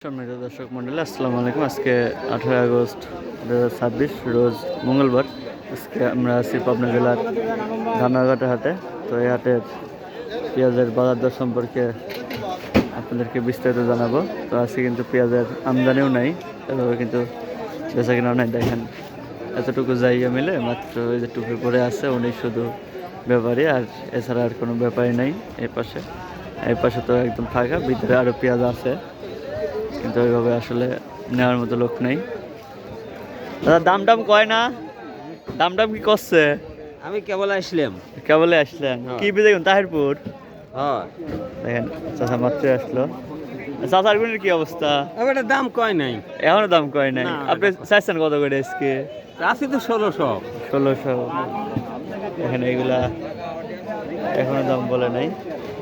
সম্মানিত দর্শক মন্ডলী, আসসালামু আলাইকুম। আজকে 18 আগস্ট 2026 রোজ মঙ্গলবার। আজকে আমরা আছি পাবনা জেলার ধামরাঘাটা হাটে। তো এই হাটের পেঁয়াজের বাজার দর সম্পর্কে আপনাদেরকে বিস্তারিত জানাবো। তো আজকে কিন্তু পেঁয়াজের আমদানিও নাই, এভাবে কিন্তু বেচা কিনাও নাই। দেখেন এতটুকু জায়গা মিলে মাত্র এই যে টুপি পরে আছে উনি শুধু ব্যাপারী, আর এছাড়া আর কোনো ব্যাপারই নাই। এই পাশে তো একদম ফাঁকা, ভিতরে আরও পেঁয়াজ আছে কিন্তু ওইভাবে আসলে নেওয়ার মতো লোক নেই। দাদা দাম টাম কয় না? দাম টাম কি করছে? আমি কেবল আসলাম। কেবলে আসলেন? কি দেখুন তাহিরপুর। হ্যাঁ, দেখেন চাচা মাত্র আসলো। চাচার গুণের কি অবস্থা? এবারে দাম কয় নাই, এখনো দাম কয় নাই? না, আপনি চাইছেন কত করে আজকে? আছে তো 1600। 1600। দেখেন এইগুলা এখনো দাম বলে নাই।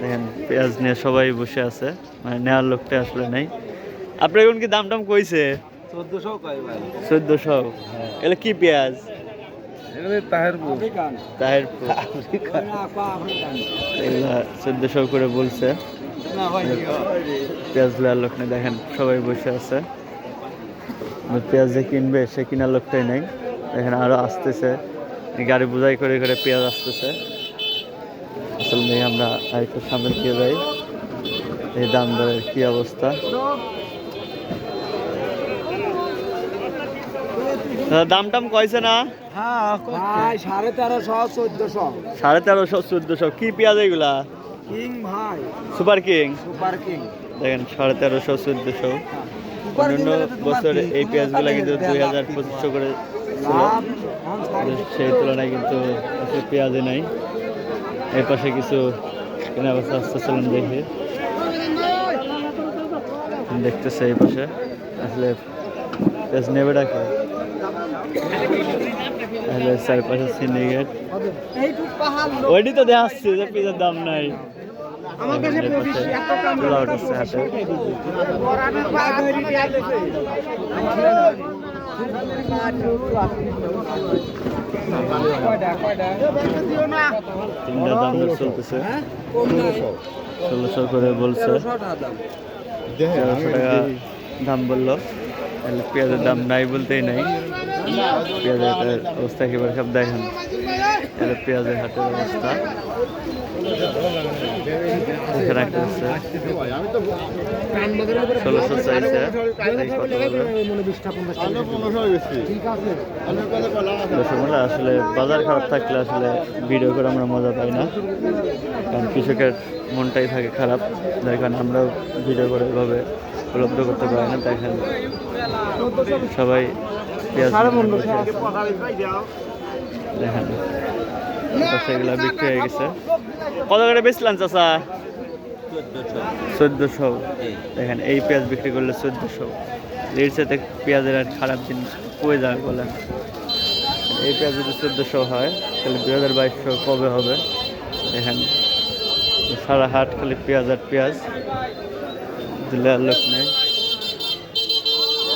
দেখেন পেঁয়াজ নিয়ে সবাই বসে আছে, মানে নেওয়ার লোকটা আসলে নাই। আপনার এখন কি দাম টাম কইছে? 1400 কয় ভাই? 1400। এগুলো কি পেঁয়াজ? তাহিরপুর। তাহিরপুর। এগুলা 1400 করে বলছে। পেঁয়াজ নেওয়ার লোক নেই, দেখেন সবাই বসে আছে। পেঁয়াজ যে কিনবে সে কেনার লোকটাই নেই। দেখেন আরো আসতেছে, গাড়ি বোঝাই করে করে পেঁয়াজ আসতেছে। আসলে নেই, আমরা আরেকটু সামনে দিকে যাই। এই দাম দরের কি অবস্থা? দাম টাম কইছে না? ভাই 1350 1400। 1350 1400। কি পেঁয়াজ এগুলা? কিং ভাই, সুপার কিং। Super king. দেখেন 1350 1400। অন্যান্য বছর এই পেঁয়াজগুলো কিন্তু 2000-2500 করে ছিল, সেই তুলনায় কিন্তু পেঁয়াজে নাই। এর পাশে কিছু কেনা বেচা আসতে চলেন দেখি। দেখতেছে এই পাশে আসলে পেঁয়াজ নেবে ডাকে, তাহলে চারপাশে সিন্ডিকেট ওইটি তো দেখাচ্ছে যে পেঁয়াজের দাম নাই। তুলা উঠেছে হাতে। তিনটা দাম দর চলতেছে। 1600 করে বলছে, 1300 টাকা দাম বললো। তাহলে পেঁয়াজের দাম নাই বলতেই নাই। পেঁয়াজের হাটের অবস্থা একেবারে সব দেখেন। তাহলে পেঁয়াজের হাটের অবস্থা দেখে রাখতে হচ্ছে। 1600 চাইছে। আসলে বাজার খারাপ থাকলে আসলে ভিডিও করে আমরা মজা পাই না, কারণ কৃষকের মনটাই থাকে খারাপ, যার কারণে আমরাও ভিডিও করে এভাবে উপলব্ধ করতে পারি না। দেখেন সবাই পেঁয়াজ দেখেন সেগুলো বিক্রি হয়ে গেছে। কত করে বেচলেন চাচা? 1400। দেখেন এই পেঁয়াজ বিক্রি করলে 1400। এর সাথে পেঁয়াজের আর খারাপ জিনিস কয়ে যাবে বলেন। এই পেঁয়াজ যদি 1400 হয় তাহলে 2022 কবে হবে? দেখেন সারা হাট খালি পেঁয়াজ আর পেঁয়াজ, দিলে আর লোক নেই।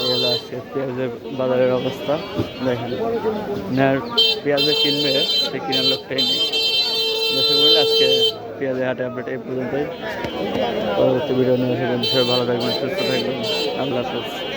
এগুলো আছে পেঁয়াজের বাজারের অবস্থা। দেখেন পেঁয়াজে কিনবে সে কেনার লোকটাই নেই। দর্শক বলে আজকে পেঁয়াজের হাটে আপডেট এই পর্যন্তই। পরবর্তী ভিডিও নিয়ে আসবেন। ভালো থাকবেন, সুস্থ থাকবেন। আল্লাহ হাফেজ।